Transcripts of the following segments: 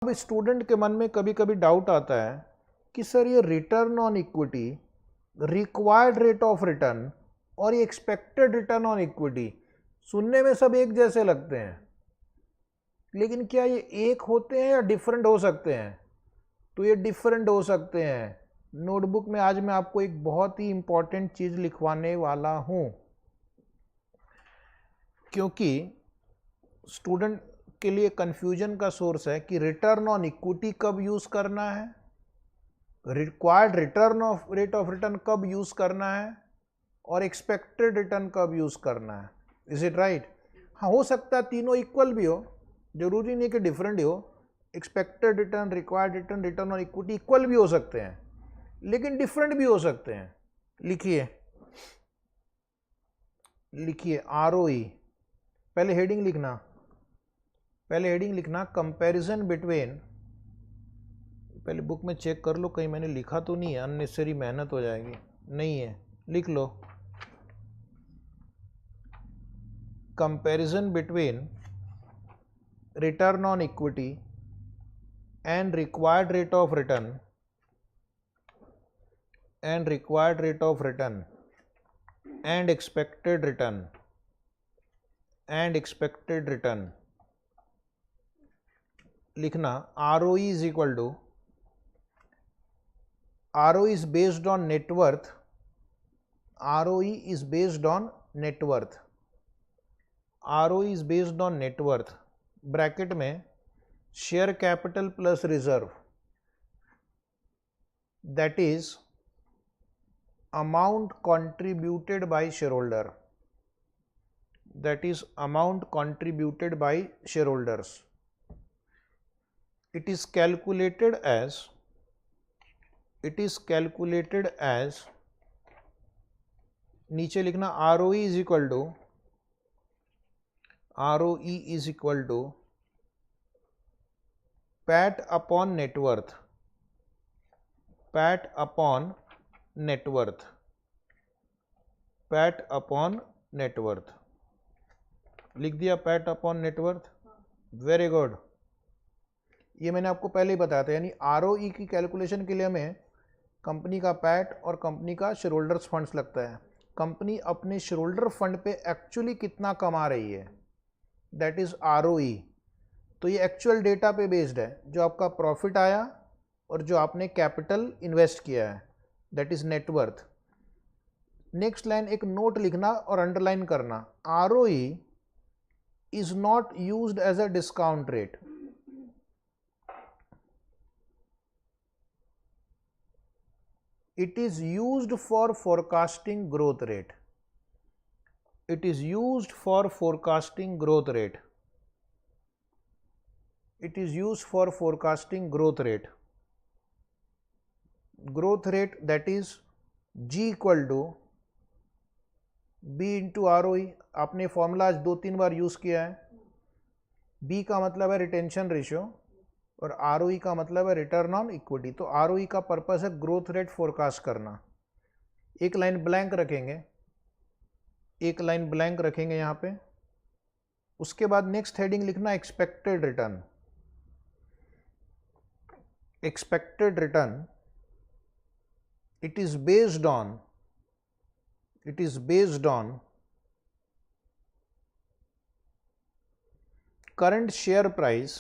अब स्टूडेंट के मन में कभी कभी डाउट आता है कि सर ये return on equity, required rate of return और ये एक्सपेक्टेड रिटर्न ऑन इक्विटी सुनने में सब एक जैसे लगते हैं, लेकिन क्या ये एक होते हैं या डिफरेंट हो सकते हैं? तो ये डिफरेंट हो सकते हैं। नोटबुक में आज मैं आपको एक बहुत ही इंपॉर्टेंट चीज लिखवाने वाला हूं, क्योंकि स्टूडेंट के लिए कंफ्यूजन का सोर्स है कि रिटर्न ऑन इक्विटी कब यूज करना है, required return of rate of return कब यूज करना है और एक्सपेक्टेड रिटर्न कब यूज करना है। Is it right? हाँ, हो सकता है तीनों इक्वल भी हो, जरूरी नहीं कि डिफरेंट ही हो। Expected return, required return, return on equity equal भी हो सकते हैं, लेकिन डिफरेंट भी हो सकते हैं। लिखिए लिखिए आरओई, पहले हेडिंग लिखना कंपैरिजन बिटवीन। पहले बुक में चेक कर लो कहीं मैंने लिखा तो नहीं है, अननेसेसरी मेहनत हो जाएगी। नहीं है, लिख लो comparison between return on equity and required rate of return and required rate of return and expected return लिखना ROE is equal to, ROE is based on net worth, ROE is based on net worth, ROE is based on net worth bracket में share capital plus reserve, that is amount contributed by shareholder, that is amount contributed by shareholders. It is calculated as नीचे लिखना ROE is equal to PAT upon net worth, PAT upon net worth, PAT upon net worth। लिख दिया PAT upon net worth? Very good. ये मैंने आपको पहले ही बताया था, यानी ROE की कैलकुलेशन के लिए हमें कंपनी का पैट और कंपनी का शेयर होल्डर्स फंड्स लगता है। कंपनी अपने शेयर होल्डर फंड पे एक्चुअली कितना कमा रही है, दैट इज ROE। तो ये एक्चुअल डेटा पे बेस्ड है, जो आपका प्रॉफिट आया और जो आपने कैपिटल इन्वेस्ट किया है, that is net worth. Next line एक नोट लिखना और अंडरलाइन करना, ROE is not used as a discount rate. It is used for forecasting growth rate. It is used for forecasting growth rate. It is used for forecasting growth rate. Growth rate, that is G equal to B into ROE। आपने formula आज 2-3 बार use किया है। B का मतलब है retention ratio और ROE का मतलब है रिटर्न ऑन इक्विटी। तो ROE का पर्पस है ग्रोथ रेट फोरकास्ट करना। एक लाइन ब्लैंक रखेंगे यहाँ पे। उसके बाद नेक्स्ट हेडिंग लिखना expected return. Expected return, it is based on current share price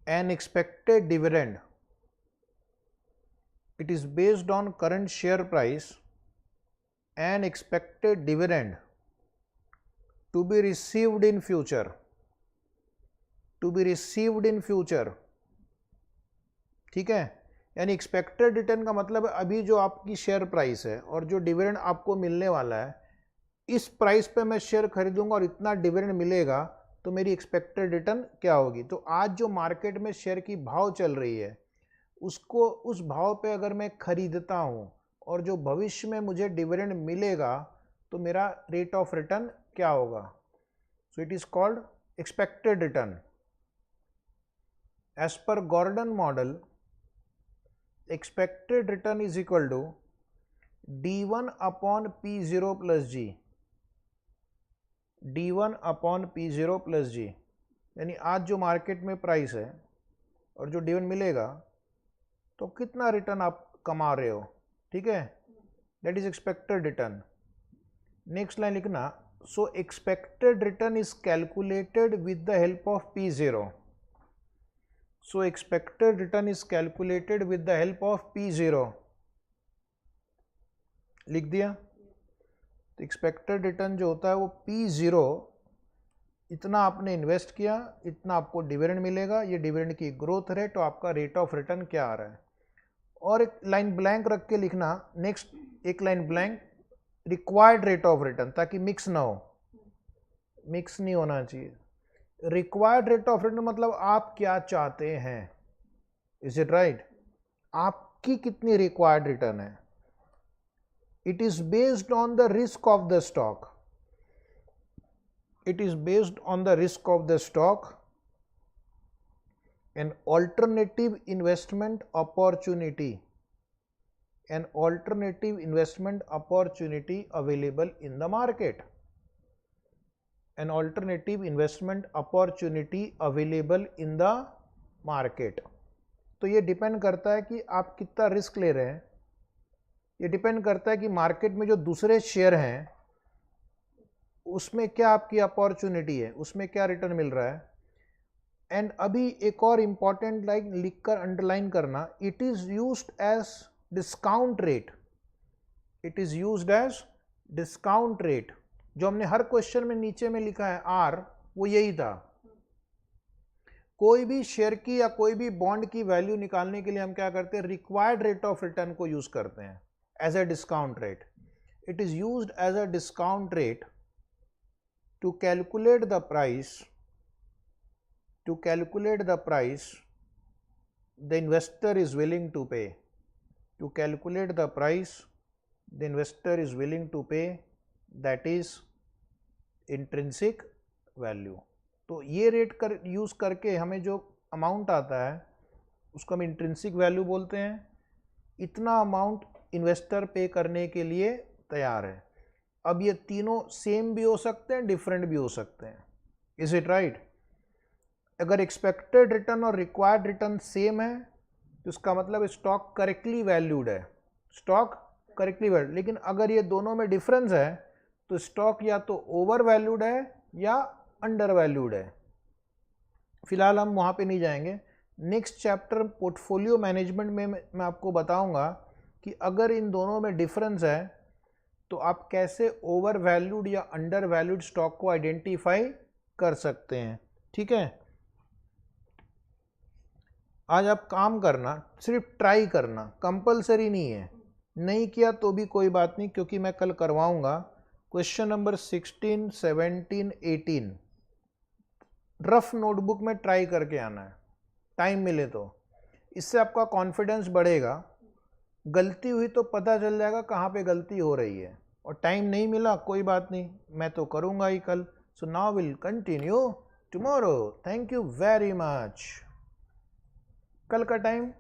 and expected dividend. It is based on current share price and expected dividend to be received in future. ठीक है, यानी expected return का मतलब है अभी जो आपकी share price है और जो डिविडेंड आपको मिलने वाला है, इस प्राइस पे मैं शेयर खरीदूंगा और इतना डिविडेंड मिलेगा, तो मेरी एक्सपेक्टेड रिटर्न क्या होगी। तो आज जो मार्केट में शेयर की भाव चल रही है, उसको उस भाव पे अगर मैं खरीदता हूं और जो भविष्य में मुझे डिविडेंड मिलेगा, तो मेरा रेट ऑफ रिटर्न क्या होगा। So it is called expected return. As per Gordon model, expected return is equal to D1 upon P0 plus G, D1 upon P0 plus G। यानी आज जो मार्केट में प्राइस है और जो डिविडेंड मिलेगा तो कितना रिटर्न आप कमा रहे हो, ठीक है, that is expected return. Next line लिखना, so expected return is calculated with the help of P0। So expected return is calculated with the help of P0, लिख दिया। तो एक्सपेक्टेड रिटर्न जो होता है वो P0, इतना आपने इन्वेस्ट किया, इतना आपको डिविडेंड मिलेगा, ये डिविडेंड की ग्रोथ रेट और आपका रेट ऑफ रिटर्न क्या आ रहा है। और एक लाइन ब्लैंक रख के लिखना, नेक्स्ट एक line blank, required rate of return, ताकि मिक्स ना हो, मिक्स नहीं होना चाहिए। रिक्वायर्ड रेट ऑफ रिटर्न मतलब आप क्या चाहते हैं, इज इट राइट, आपकी कितनी रिक्वायर्ड रिटर्न है। It is based on the risk of the stock, it is based on the risk of the stock, an alternative investment opportunity, an alternative investment opportunity available in the market, an alternative investment opportunity available in the market। तो ये depend करता है कि आप कितना risk ले रहे हैं, ये डिपेंड करता है कि मार्केट में जो दूसरे शेयर हैं उसमें क्या आपकी अपॉर्चुनिटी है, उसमें क्या रिटर्न मिल रहा है। एंड अभी एक और इंपॉर्टेंट लाइन लिखकर अंडरलाइन करना, it is used as discount rate, it is used as discount rate. जो हमने हर क्वेश्चन में नीचे में लिखा है आर, वो यही था। कोई भी शेयर की या कोई भी बॉन्ड की वैल्यू निकालने के लिए हम क्या करते हैं, रिक्वायर्ड रेट ऑफ रिटर्न को यूज करते हैं as a discount rate. It is used as a discount rate to calculate the price, to calculate the price the investor is willing to pay, to calculate the price the investor is willing to pay, that is intrinsic value। तो ये rate use करके हमें जो amount आता है उसको हम intrinsic value बोलते हैं। इतना अमाउंट इन्वेस्टर पे करने के लिए तैयार है। अब ये तीनों सेम भी हो सकते हैं, डिफरेंट भी हो सकते हैं, इज इट राइट। अगर एक्सपेक्टेड रिटर्न और रिक्वायर्ड रिटर्न सेम है तो इसका मतलब स्टॉक करेक्टली वैल्यूड है, स्टॉक करेक्टली वैल्यूड। लेकिन अगर ये दोनों में डिफरेंस है तो स्टॉक या तो ओवर वैल्यूड है या अंडर वैल्यूड है। फिलहाल हम वहाँ पे नहीं जाएंगे। नेक्स्ट चैप्टर पोर्टफोलियो मैनेजमेंट में मैं आपको बताऊंगा कि अगर इन दोनों में डिफरेंस है तो आप कैसे ओवर वैल्यूड या अंडर वैल्यूड स्टॉक को आइडेंटिफाई कर सकते हैं, ठीक है। आज आप काम करना, सिर्फ ट्राई करना, कंपलसरी नहीं है, नहीं किया तो भी कोई बात नहीं, क्योंकि मैं कल करवाऊंगा। क्वेश्चन नंबर 16, 17, 18 रफ नोटबुक में ट्राई करके आना है, टाइम मिले तो। इससे आपका कॉन्फिडेंस बढ़ेगा, गलती हुई तो पता चल जाएगा कहाँ पे गलती हो रही है, और टाइम नहीं मिला कोई बात नहीं, मैं तो करूँगा ही कल। So now will continue tomorrow. Thank you very much. कल का time.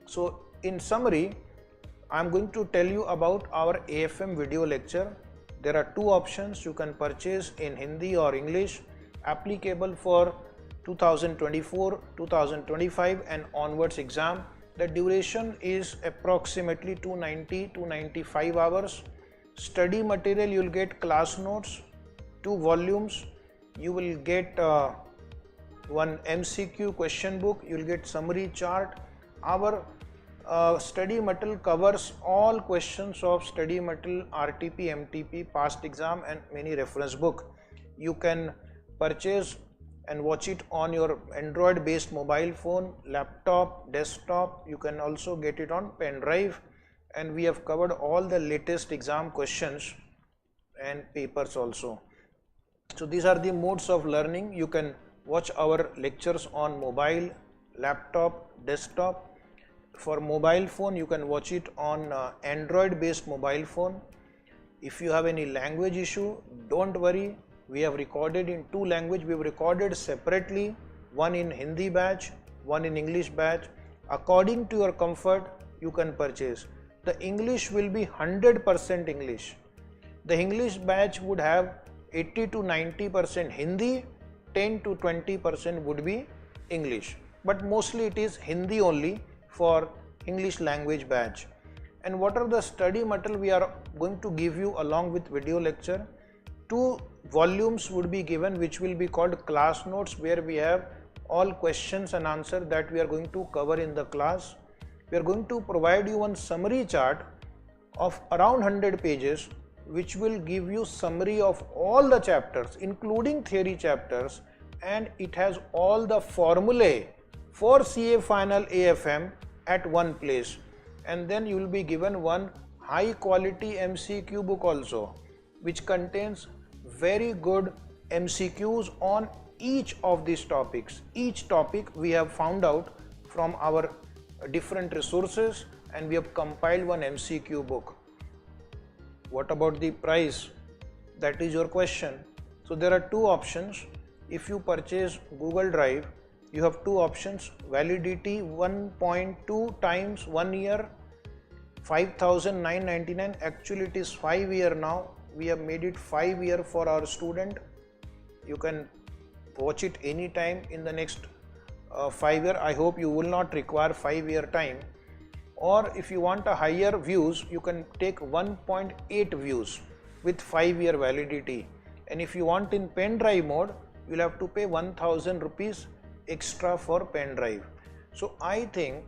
So in summary I am going to tell you about our AFM video lecture. There are two options you can purchase in Hindi or English, applicable for 2024, 2025 and onwards exam. The duration is approximately 290-295 hours. Study material, you will get class notes, 2 volumes, you will get one MCQ question book, you will get summary chart. Our study material covers all questions of study material, RTP, MTP, past exam and many reference book. You can purchase and watch it on your Android based mobile phone, laptop, desktop. You can also get it on pen drive, and we have covered all the latest exam questions and papers also. So these are the modes of learning. You can watch our lectures on mobile, laptop, desktop. For mobile phone, you can watch it on Android based mobile phone. If you have any language issue, don't worry, we have recorded in 2 languages. We have recorded separately, one in Hindi batch, one in English batch. According to your comfort, you can purchase. The English will be 100% English. The English batch would have 80 to 90% Hindi 10 to 20% would be English, but mostly it is Hindi only for English language batch. And what are the study material we are going to give you along with video lecture? 2 volumes would be given, which will be called class notes, where we have all questions and answers that we are going to cover in the class. We are going to provide you one summary chart of around 100 pages, which will give you summary of all the chapters including theory chapters, and it has all the formulae for CA final AFM at one place. And then you will be given one high quality MCQ book also, which contains very good MCQs on each of these topics. Each topic we have found out from our different resources, and we have compiled one MCQ book. What about the price? That is your question. So there are 2 options. If you purchase Google Drive, you have 2 options: validity 1.2 times 1 year, 5,999. Actually it is 5 year now. We have made it 5 year for our student. You can watch it anytime in the next 5 year. I hope you will not require 5 year time. Or if you want a higher views, you can take 1.8 views with 5 year validity. And if you want in pen drive mode, you will have to pay 1000 rupees extra for pen drive. So I think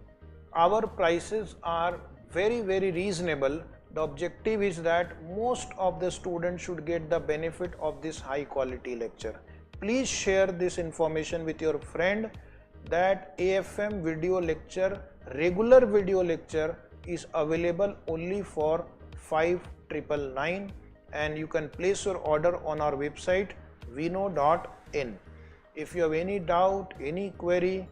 our prices are very reasonable. The objective is that most of the students should get the benefit of this high quality lecture. Please share this information with your friend that AFM video lecture, regular video lecture, is available only for 5,999, and you can place your order on our website vino.in. If you have any doubt, any query,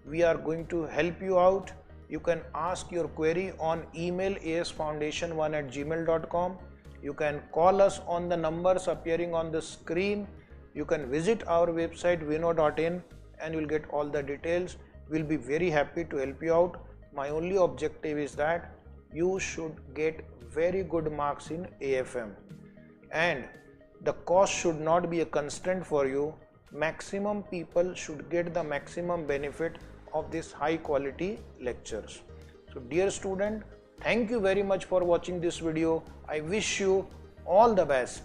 we are going to help you out. You can ask your query on email asfoundation1@gmail.com. You can call us on the numbers appearing on the screen. You can visit our website vino.in and you will get all the details. We'll be very happy to help you out. My only objective is that you should get very good marks in AFM, and the cost should not be a constraint for you. Maximum people should get the maximum benefit of this high quality lectures. So dear student, thank you very much for watching this video. I wish you all the best.